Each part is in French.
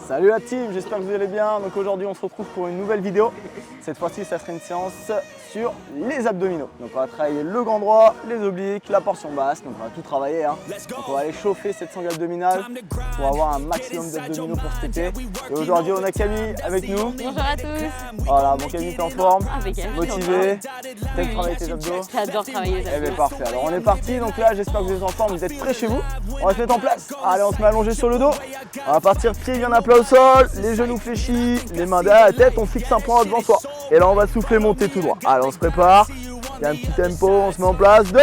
Salut la team, j'espère que vous allez bien. Donc aujourd'hui on se retrouve pour une nouvelle vidéo. Cette fois-ci ça sera une séance sur les abdominaux. Donc on va travailler le grand droit, les obliques, la portion basse. Donc on va tout travailler. Donc on va aller chauffer cette sangle abdominale pour avoir un maximum d'abdominaux pour cet été. Et aujourd'hui on a Camille avec nous. Bonjour à tous. Voilà, bon Camille, t'es en forme, Impeccable. motivé, t'aimes travailler tes abdos? J'adore travailler les Eh bien abdos. parfait, alors on est parti. Donc là j'espère que vous êtes en forme, vous êtes prêts chez vous. On va se mettre en place. Allez, on se met allongé sur le dos. On va partir pieds bien à plat au sol, les genoux fléchis, les mains derrière la tête, on fixe un point devant soi. Et là on va souffler, monter tout droit. Allez, on se prépare, il y a un petit tempo, on se met en place, 2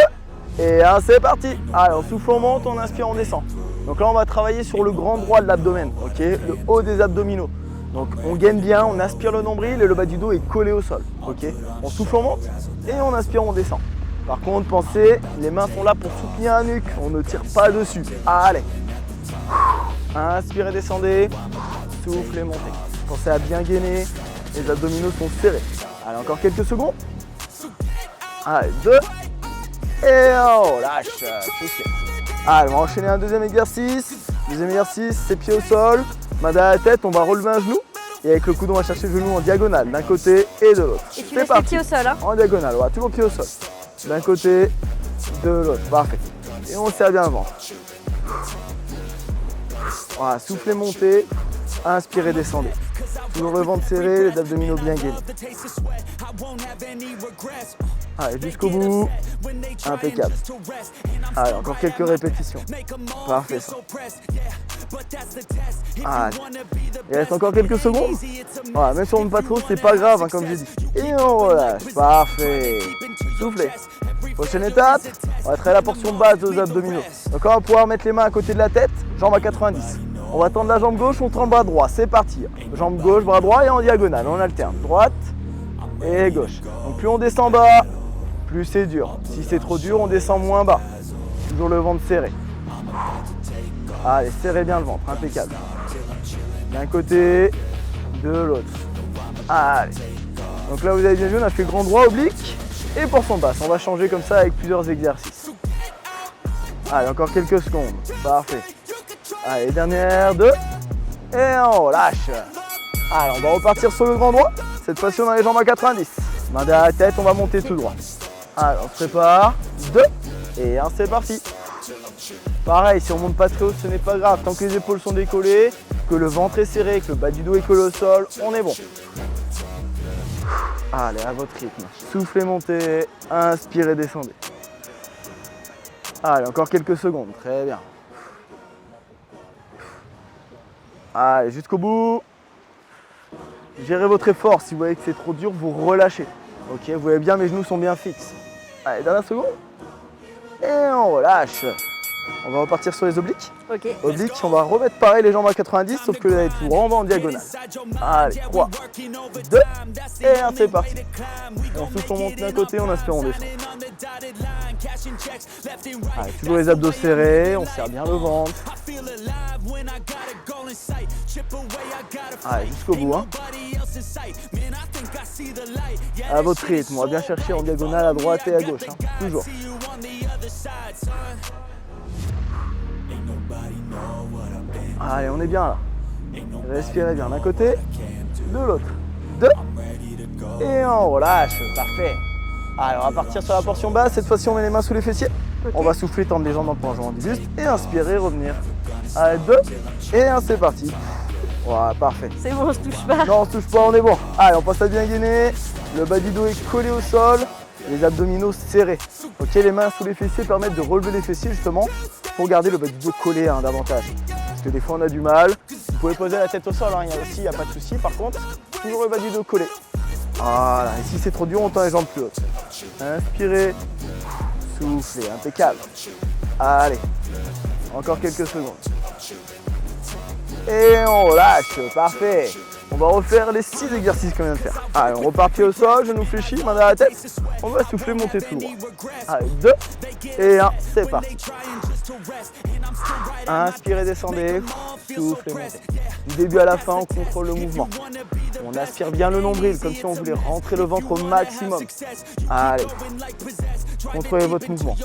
et 1, c'est parti. Allez, on souffle, on monte, on inspire, on descend. Donc là on va travailler sur le grand droit de l'abdomen, ok, le haut des abdominaux. Donc on gaine bien, on aspire le nombril et le bas du dos est collé au sol, ok. On souffle, on monte et on inspire, on descend. Par contre, pensez, les mains sont là pour soutenir la nuque, on ne tire pas dessus. Allez, inspirez, descendez, soufflez, montez. Pensez à bien gainer, les abdominaux sont serrés. Allez, encore quelques secondes. Allez, 2 et on lâche, soufflez. Allez, on va enchaîner un deuxième exercice. Deuxième exercice, c'est pieds au sol, main derrière la tête, on va relever un genou. Et avec le coude, on va chercher le genou en diagonale, d'un côté et de l'autre. Et tu laisses les pieds au sol, hein? En diagonale, voilà, toujours pied au sol. D'un côté, de l'autre, parfait. Et on serre bien le ventre. Voilà, soufflez, montez, inspirez, descendez. Toujours le ventre serré, les abdominaux bien gainés. Allez, jusqu'au bout, impeccable. Allez, encore quelques répétitions. Parfait ça. Allez. Il reste encore quelques secondes. Voilà, même si on ne monte pas trop, c'est pas grave, hein, comme j'ai dit. Et on relâche, parfait. Soufflez. Prochaine étape, on va travailler la portion basse des abdominaux. Donc on va pouvoir mettre les mains à côté de la tête, jambe à 90. On va tendre la jambe gauche, on tend le bras droit, c'est parti. Jambe gauche, bras droit et en diagonale, on alterne. Droite et gauche. Donc plus on descend bas, plus c'est dur. Si c'est trop dur, on descend moins bas. Toujours le ventre serré. Allez, serrez bien le ventre, impeccable. D'un côté, de l'autre. Allez. Donc là vous avez bien vu, on a fait grand droit, oblique et portion basse. On va changer comme ça avec plusieurs exercices. Allez, encore quelques secondes. Parfait. Allez, dernière, 2 et on lâche. Allez, on va repartir sur le grand droit. Cette fois-ci, on a les jambes à 90. Main derrière la tête, on va monter tout droit. Allez, on se prépare. 2 et 1, c'est parti. Pareil, si on monte pas très haut, ce n'est pas grave. Tant que les épaules sont décollées, que le ventre est serré, que le bas du dos est collé au sol, on est bon. Allez, à votre rythme. Soufflez, montez, inspirez, descendez. Allez, encore quelques secondes. Très bien. Allez, jusqu'au bout. Gérez votre effort. Si vous voyez que c'est trop dur, vous relâchez. Ok, vous voyez bien, mes genoux sont bien fixes. Allez, dernière seconde. Et on relâche. On va repartir sur les obliques. Ok. Obliques, on va remettre pareil les jambes à 90, sauf que là, tout rentre en diagonale. Allez, 3, 2 et 1, c'est parti. On souffle, on monte d'un côté, on inspire, on descend. Allez, toujours les abdos serrés, on serre bien le ventre. Allez, jusqu'au bout. Hein. À votre rythme, on va bien chercher en diagonale à droite et à gauche. Hein. Toujours. Allez, on est bien là. Respirez bien d'un côté, de l'autre. 2 et on relâche. Parfait. Allez, on va partir sur la portion basse. Cette fois-ci, on met les mains sous les fessiers. Okay. On va souffler, tendre les jambes dans le plongeon du buste et inspirer, revenir. Allez, 2 et 1, c'est parti. Voilà, parfait. C'est bon, on se touche pas. Non, on se touche pas, on est bon. Allez, on passe à bien gainer. Le bas du dos est collé au sol. Les abdominaux serrés. Ok, les mains sous les fessiers permettent de relever les fessiers justement pour garder le bas du dos collé davantage. Parce que des fois on a du mal. Vous pouvez poser la tête au sol, hein. Il n'y a pas de souci. Par contre, toujours le bas du dos collé. Voilà, et si c'est trop dur, on tend les jambes plus hautes. Inspirez, soufflez, impeccable. Allez, encore quelques secondes. Et on relâche, parfait. On va refaire les 6 exercices qu'on vient de faire. Allez, on repart pied au sol, genoux fléchis, main derrière la tête. On va souffler, monter tout droit. Allez, 2 et 1, c'est parti. Inspirez, descendez, soufflez, montez. Du début à la fin, on contrôle le mouvement. On aspire bien le nombril, comme si on voulait rentrer le ventre au maximum. Allez, contrôlez votre mouvement.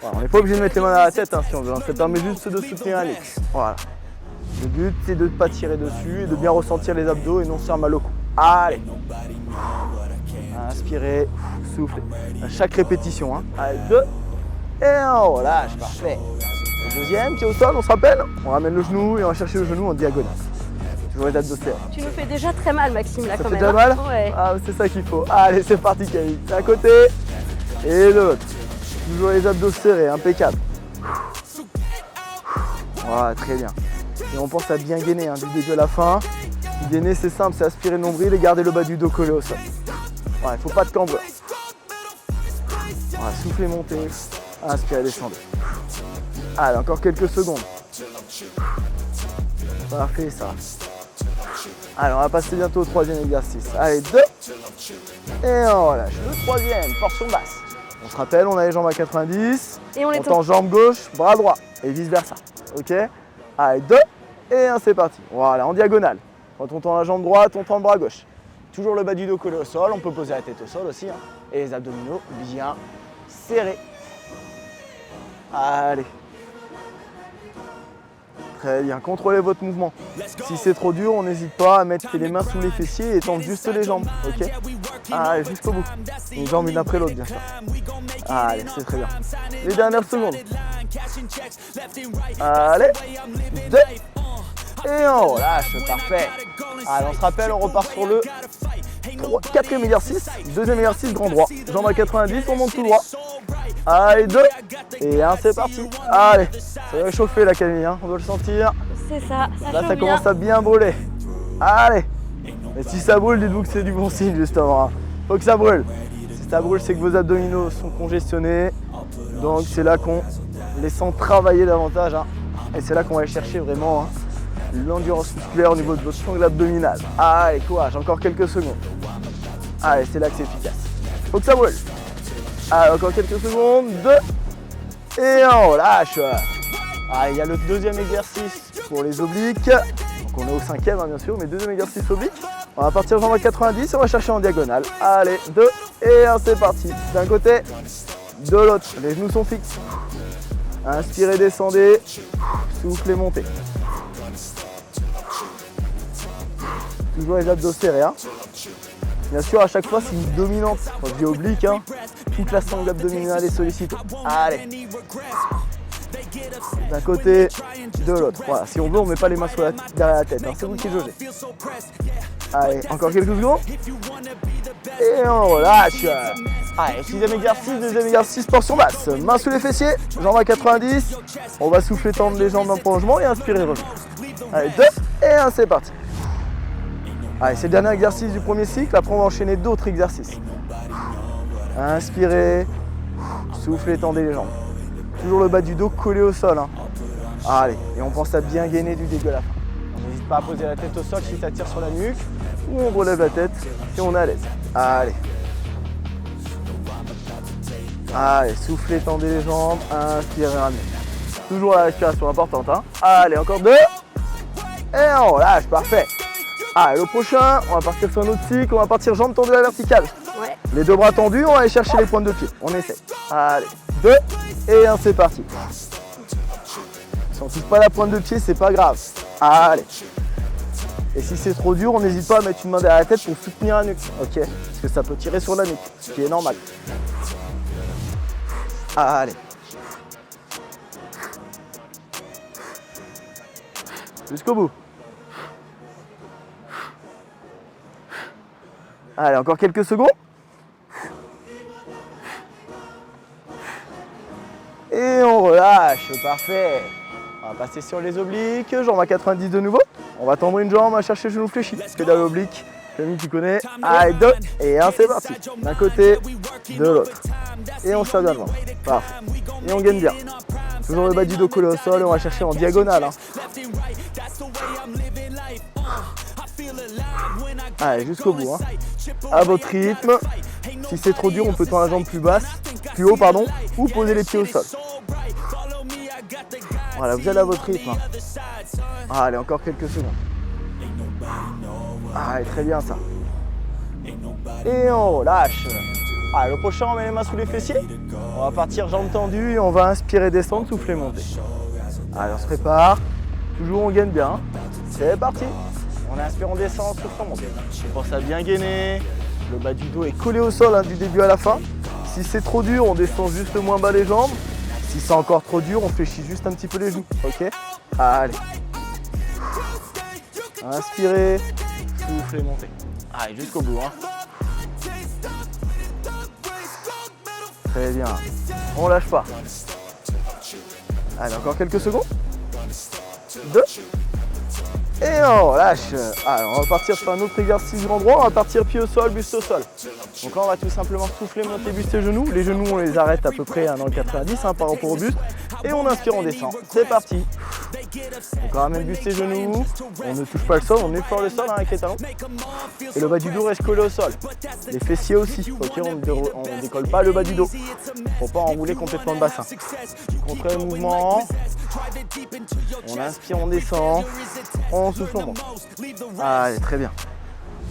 Voilà, on n'est pas obligé de mettre les mains derrière la tête, hein, si on veut. Ça permet juste de soutenir un legs. Voilà. Le but, c'est de ne pas tirer dessus et de bien ressentir les abdos et non se faire mal au cou. Allez. Inspirez, soufflez. À chaque répétition. Hein. Allez, 2. Et on relâche, parfait. Le deuxième, pied au sol, on se rappelle. On ramène le genou et on va chercher le genou en diagonale. Toujours les abdos serrés. Tu nous fais déjà très mal, Maxime, là, Ça quand fait même. déjà mal? Ouais. Ah, c'est ça qu'il faut. Allez, c'est parti, Camille. D'un côté et de l'autre. Toujours les abdos serrés, impeccable. Voilà, très bien. Et on pense à bien gainer hein, du début à la fin. Gainer, c'est simple, c'est aspirer le nombril et garder le bas du dos collé au sol. Voilà, il ne faut pas de cambreur. Voilà, soufflez, montez. Inspirez, descendez. Allez, encore quelques secondes. Parfait, ça. Allez, on va passer bientôt au troisième exercice. Allez, 2. Et on relâche. Le troisième, portion basse. On se rappelle, on a les jambes à 90. Et on les On tourne. tend jambe gauche, bras droit. Et vice versa. Ok? Allez, 2. Et 1, c'est parti. Voilà, en diagonale. Quand on tend la jambe droite, on tend le bras gauche. Toujours le bas du dos collé au sol. On peut poser la tête au sol aussi. Hein. Et les abdominaux bien serrés. Allez. Très bien, contrôlez votre mouvement. Si c'est trop dur, on n'hésite pas à mettre les mains sous les fessiers et tendre juste les jambes, ok? Allez, jusqu'au bout. Une jambe une après l'autre, bien sûr. Allez, c'est très bien. Les dernières secondes. Allez, 2. Et on relâche, parfait. Allez, on se rappelle, on repart sur le quatrième exercice. Deuxième exercice, grand droit. Jambe à 90, on monte tout droit. Allez, 2. Et 1, c'est parti. Allez, ça va chauffer la Camille, hein, on doit le sentir. C'est ça, Là, chauffe ça bien. commence à bien brûler. Allez. Et si ça brûle, dites-vous que c'est du bon signe, justement. Hein. Faut que ça brûle. Si ça brûle, c'est que vos abdominaux sont congestionnés. Donc, c'est là qu'on les sent travailler davantage. Hein. Et c'est là qu'on va aller chercher vraiment hein, l'endurance musculaire au niveau de votre sangle abdominale. Allez, courage, encore quelques secondes. Allez, c'est là que c'est efficace. Faut que ça brûle. Allez, encore quelques secondes. 2. Et on relâche. Allez, il y a le deuxième exercice pour les obliques. Donc on est au cinquième hein, bien sûr, mais deuxième exercice oblique. On va partir jambe à 90 et on va chercher en diagonale. Allez, 2 et 1, c'est parti. D'un côté, de l'autre. Les genoux sont fixes. Inspirez, descendez. Soufflez, montez. Toujours les abdos serrés. Hein. Bien sûr, à chaque fois, c'est une dominante. Quand je dis oblique, hein, toute la sangle abdominale est sollicitée. Allez. D'un côté, de l'autre. Voilà, si on veut, on ne met pas les mains derrière la tête. Hein. C'est vous qui jaugez. Allez, encore quelques secondes. Et on relâche. Allez, sixième exercice, deuxième exercice, portion basse. Main sous les fessiers, jambes à 90. On va souffler, tendre les jambes d'un prolongement et inspirer, revenir. Allez, 2 et 1, c'est parti. Allez, c'est le dernier exercice du premier cycle. Après, on va enchaîner d'autres exercices. Inspirez, soufflez, tendez les jambes. Toujours le bas du dos collé au sol. Hein. Allez, et on pense à bien gainer du début à la fin. On n'hésite pas à poser la tête au sol si ça tire sur la nuque. Ou on relève la tête et on est à l'aise. Allez. Allez, soufflez, tendez les jambes. Inspirez, ramenez. Toujours la respiration importante. Hein. Allez, encore 2. Et on relâche, parfait. Allez, le prochain, on va partir sur un autre cycle. On va partir jambes tendues à la verticale. Ouais. Les deux bras tendus, on va aller chercher les pointes de pied. On essaie. Allez, 2 et 1, c'est parti. Si on ne touche pas la pointe de pied, c'est pas grave. Allez. Et si c'est trop dur, on n'hésite pas à mettre une main derrière la tête pour soutenir la nuque. Ok? Parce que ça peut tirer sur la nuque, ce qui est normal. Allez. Jusqu'au bout. Allez, encore quelques secondes. Et on relâche, parfait. On va passer sur les obliques, jambes à 90 de nouveau. On va tendre une jambe, on va chercher le genou fléchi. Pédale oblique, Camille tu connais. Allez, 2 et 1, c'est parti. D'un côté, de l'autre. Et on s'adonne devant. Parfait. Et on gagne bien. Toujours le bas du dos collé au sol et on va chercher en diagonale. Hein. Allez, jusqu'au bout. Hein. À votre rythme. Si c'est trop dur, on peut tendre la jambe plus haut, pardon, ou poser les pieds au sol. Voilà, vous allez à votre rythme. Hein. Allez, encore quelques secondes. Allez, très bien ça. Et on relâche. Allez, le prochain, on met les mains sous les fessiers. On va partir jambes tendues et on va inspirer, descendre, souffler, monter. Allez, on se prépare. Toujours, on gagne bien. c'est parti. On inspire, on descend, on souffle, on monte. On pense à bien gainer. Le bas du dos est collé au sol hein, du début à la fin. Si c'est trop dur, on descend juste moins bas les jambes. Si c'est encore trop dur, on fléchit juste un petit peu les genoux. Ok? Allez. Inspirez, soufflez, montez. Allez, jusqu'au bout. Hein. Très bien. On lâche pas. Allez, encore quelques secondes. 2. Et on lâche. Alors, on va partir sur un autre exercice grand droit. On va partir pied au sol, buste au sol. Donc là, on va tout simplement souffler, monter, buste et genoux. Les genoux, on les arrête à peu près dans le 90 hein, par rapport au buste. Et on inspire, on descend. C'est parti. Donc on ramène buste et genoux. On ne touche pas le sol, on effleure le sol hein, avec les talons. Et le bas du dos reste collé au sol. Les fessiers aussi. Ok, on ne décolle pas le bas du dos. Pour pas enrouler complètement le bassin. Contre le mouvement. On inspire, on descend. On souffle, on monte. Allez, très bien.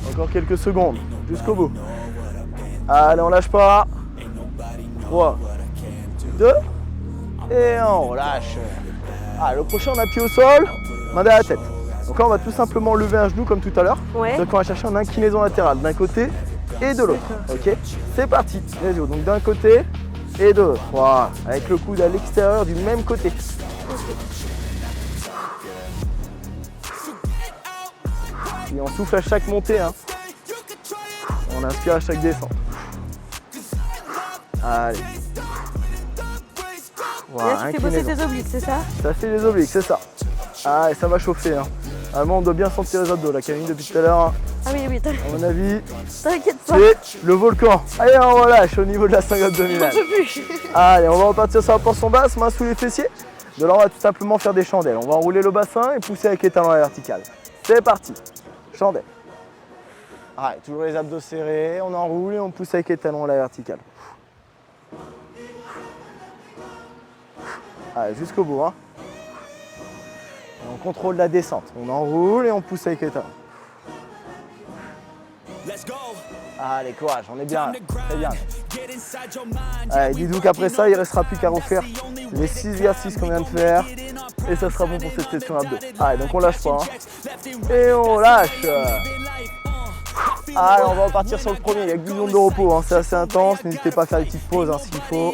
Encore quelques secondes, jusqu'au bout. Allez, on lâche pas. 3, 2, et on relâche. Ah, le prochain, on appuie au sol, main derrière la tête. Donc là, on va tout simplement lever un genou comme tout à l'heure. Ouais. Donc on va chercher en inclinaison latérale d'un côté et de l'autre. Ok, c'est parti. Let's go. Donc d'un côté et de l'autre. Voilà. Avec le coude à l'extérieur du même côté. Et on souffle à chaque montée. Hein. On inspire à chaque descente. Allez. Voilà, là, tu fais bosser tes obliques, c'est ça? Ça fait les obliques, c'est ça. Ah, et ça va chauffer. Hein. Vraiment, on doit bien sentir les abdos. La Camille depuis tout à l'heure. Hein. Ah oui, À mon avis, t'inquiète pas. c'est le volcan. Allez, on relâche au niveau de la cingle abdominale. Allez, on va repartir sur la portion basse, main sous les fessiers. De là, on va tout simplement faire des chandelles. On va enrouler le bassin et pousser avec les talons à la verticale. C'est parti. Chandelle. Allez, toujours les abdos serrés. On enroule et on pousse avec les talons à la verticale. Allez, jusqu'au bout. Hein. On contrôle la descente. On enroule et on pousse avec les talons. Allez, courage, on est bien là. Très bien. Allez, dites-vous qu'après ça, il ne restera plus qu'à refaire les 6 exercices qu'on vient de faire. Et ça sera bon pour cette session abdos. Allez, donc on lâche pas. Hein. Et on lâche. Allez, on va repartir sur le premier. Il y a 10 secondes de repos. Hein. C'est assez intense. N'hésitez pas à faire des petites pauses hein, s'il faut.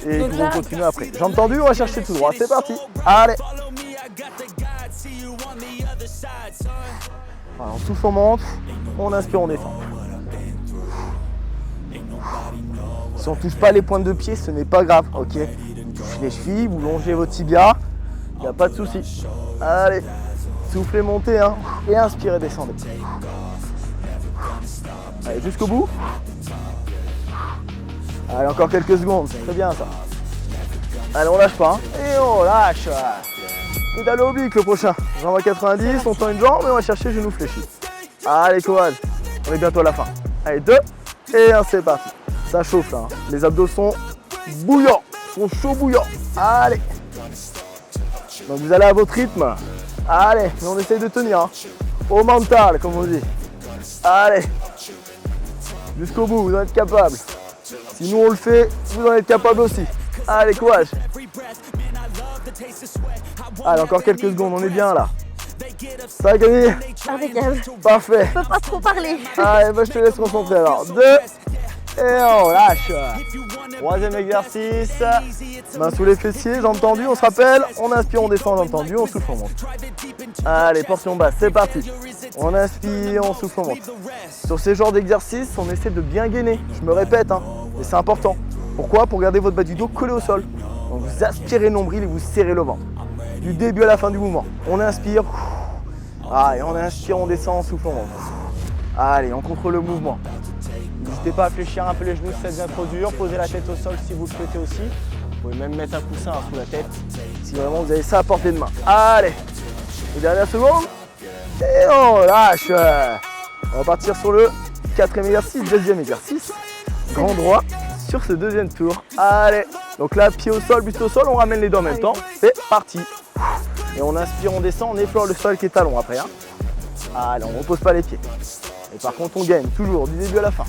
Et on va continuer après. Jambes tendues, on va chercher tout droit. C'est parti. Allez. Voilà, on souffle, on monte. On inspire, on descend. Si on ne touche pas les pointes de pied, ce n'est pas grave. Ok. Vous touchez les chevilles, vous longez vos tibias. Il n'y a pas de souci. Allez. Soufflez, montez. Hein. Et inspirez, descendez. Allez, jusqu'au bout. Allez, encore quelques secondes. C'est très bien ça. Allez, on lâche pas. Hein. Et on lâche. Pédale oblique le prochain. Jambe à 90, on tend une jambe et on va chercher genou fléchi. Allez, courage. On est bientôt à la fin. Allez, 2 et 1, c'est parti. Ça chauffe là. Hein. Les abdos sont bouillants. Sont chauds bouillants. Allez. Donc vous allez à votre rythme. Allez, mais on essaye de tenir. Hein. Au mental, comme on dit. Allez. Jusqu'au bout, vous en êtes capable. Si nous on le fait, vous en êtes capable aussi. Allez, courage. Allez, encore quelques secondes, on est bien là. Ça a gagné. Impeccable. Parfait. Je peux pas trop parler. Allez, bah, je te laisse concentrer alors. 2 et on lâche. Troisième exercice. Main sous les fessiers, jambes tendues, on se rappelle. On inspire, on descend, jambes tendues, on souffle, on monte. Allez, portion basse, c'est parti. On inspire, on souffle, on monte. Sur ces genres d'exercices, on essaie de bien gainer. Je me répète, hein, et c'est important. Pourquoi? Pour garder votre bas du dos collé au sol. Donc vous aspirez le nombril et vous serrez le ventre. Du début à la fin du mouvement. On inspire. Allez, on inspire, on descend, on souffle, on monte. Allez, on contrôle le mouvement. N'hésitez pas à fléchir un peu les genoux si ça devient trop dur. Posez la tête au sol si vous le souhaitez aussi. Vous pouvez même mettre un coussin sous la tête si vraiment vous avez ça à portée de main. Allez, les dernières secondes. Et on lâche. On va partir sur le quatrième exercice, deuxième exercice. Grand droit sur ce deuxième tour. Allez, donc là, pied au sol, buste au sol, on ramène les deux en même temps. C'est parti. Et on inspire, on descend, on effleure le sol qui est talon après. Hein. Allez, on ne repose pas les pieds. Et par contre, on gagne toujours du début à la fin.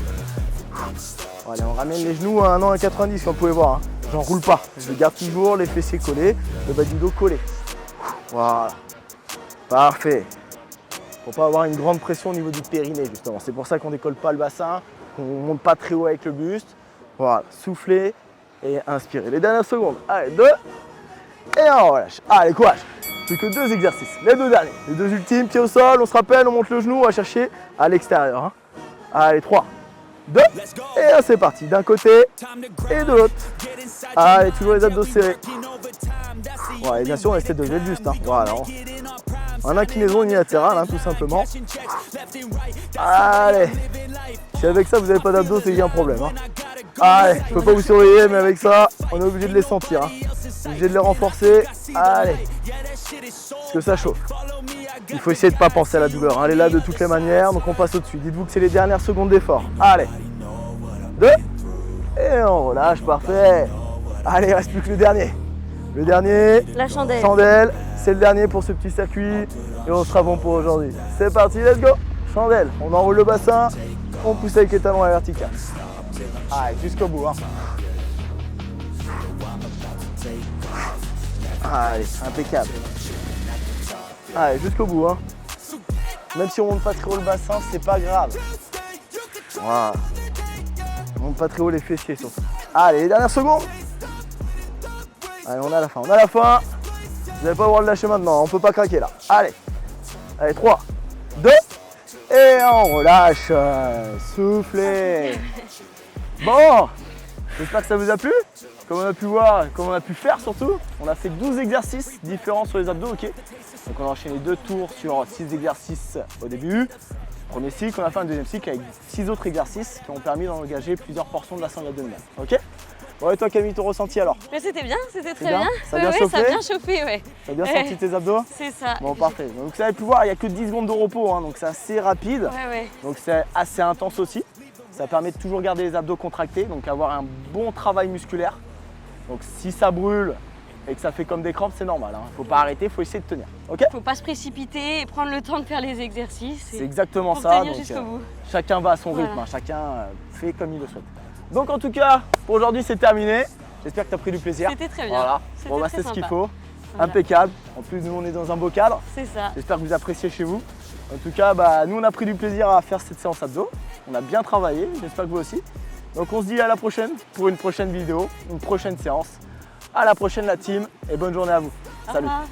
Allez, on ramène les genoux à 1,90 comme vous pouvez voir. Hein. J'en roule pas. Je garde toujours les fessiers collés, le bas du dos collé. Voilà. Parfait. Pour pas avoir une grande pression au niveau du périnée justement. C'est pour ça qu'on décolle pas le bassin, qu'on monte pas très haut avec le buste. Voilà, soufflez et inspirez. Les dernières secondes. Allez, 2 et on relâche. Allez, courage. Plus que 2 exercices. Les 2 derniers. Les 2 ultimes, pied au sol, on se rappelle, on monte le genou, on va chercher à l'extérieur. Hein. Allez, 3, 2 et c'est parti. D'un côté et de l'autre. Allez, toujours les abdos serrés. Ouais, et bien sûr, on essaie de lever le buste. Hein. Voilà. En inclinaison unilatérale, hein, tout simplement. Allez. Si avec ça, vous n'avez pas d'abdos, c'est qu'il y a un problème. Hein. Allez, je peux pas vous surveiller, mais avec ça, on est obligé de les sentir. Hein. Obligé de les renforcer. Allez. Parce que ça chauffe. Il faut essayer de ne pas penser à la douleur. Hein. Elle est là de toutes les manières, donc on passe au-dessus. Dites-vous que c'est les dernières secondes d'effort. Allez. 2 et on relâche, parfait. Allez, il ne reste plus que le dernier. Le dernier, La chandelle. Chandelle, c'est le dernier pour ce petit circuit et on sera bon pour aujourd'hui. C'est parti, let's go. Chandelle, on enroule le bassin, on pousse avec les talons à la verticale. Allez, jusqu'au bout. Hein. Allez, impeccable. Allez, jusqu'au bout. Hein. Même si on monte pas très haut le bassin, c'est pas grave. Voilà. On monte pas très haut les fessiers surtout. Allez, les dernières secondes. Allez, on a la fin, on a la fin. Vous n'allez pas voir le lâcher maintenant, on peut pas craquer là. Allez, allez, 3, 2, et on relâche. Soufflez. Bon, j'espère que ça vous a plu. Comme on a pu voir, comme on a pu faire surtout, on a fait 12 exercices différents sur les abdos, ok. Donc on a enchaîné 2 tours sur 6 exercices au début. Premier cycle, on a fait un deuxième cycle avec 6 autres exercices qui ont permis d'engager plusieurs portions de la sangle abdominale, ok. Bon, et toi Camille, ton ressenti alors? Mais c'était bien, c'était très bien. bien. Ça a bien chauffé? Ça a bien chauffé, ouais. T'as bien senti tes abdos? C'est ça. Bon, parfait. Donc vous avez pu voir, il n'y a que 10 secondes de repos, hein, donc c'est assez rapide. Ouais. Donc c'est assez intense aussi. Ça permet de toujours garder les abdos contractés, donc avoir un bon travail musculaire. Donc si ça brûle et que ça fait comme des crampes, c'est normal. Hein. Faut pas arrêter, faut essayer de tenir. Ok? Faut pas se précipiter et prendre le temps de faire les exercices. C'est exactement pour ça. tenir Donc, jusqu'au bout. chacun va à son rythme, hein, chacun fait comme il le souhaite. Donc en tout cas, pour aujourd'hui c'est terminé. J'espère que tu as pris du plaisir. C'était très bien. Voilà. C'était Bon, bah, très c'est ce qu'il sympa. faut. Voilà. Impeccable. En plus, nous on est dans un beau cadre. C'est ça. J'espère que vous appréciez chez vous. En tout cas, bah, nous on a pris du plaisir à faire cette séance abdos. On a bien travaillé, j'espère que vous aussi. Donc on se dit à la prochaine pour une prochaine vidéo, une prochaine séance. À la prochaine la team et bonne journée à vous. Au Salut. revoir.